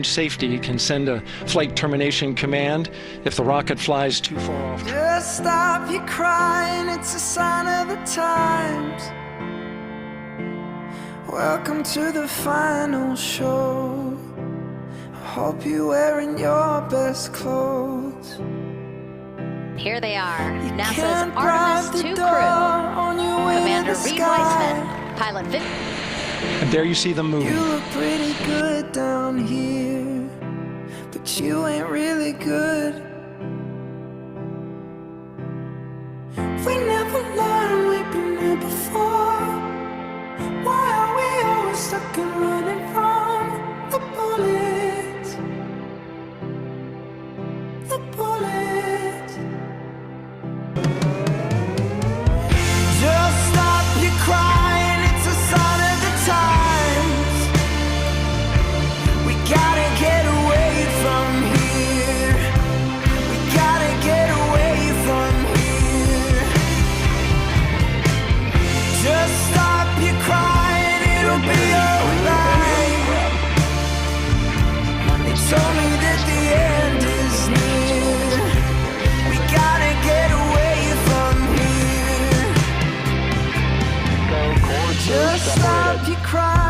Safety can send a flight termination command if the rocket flies too far off. Just stop your crying, it's a sign of the times. Welcome to the final show. I hope you're wearing your best clothes. Here they are, You NASA's can't Artemis bribe the II door crew. on your way Commander to the Reed sky. Weissman, pilot Vic. And there you see them You moving. look pretty good down here, but you ain't really good. We never learned, we've been here before. Why are we always stuck and running from the bullets? The bullets. Just stop your crying, it's a sign of the times. We gotta get away from here. We gotta get away from here. Just stop your crying, it'll be alright. They told me that the end is near. We gotta get away from here. Just stop your crying.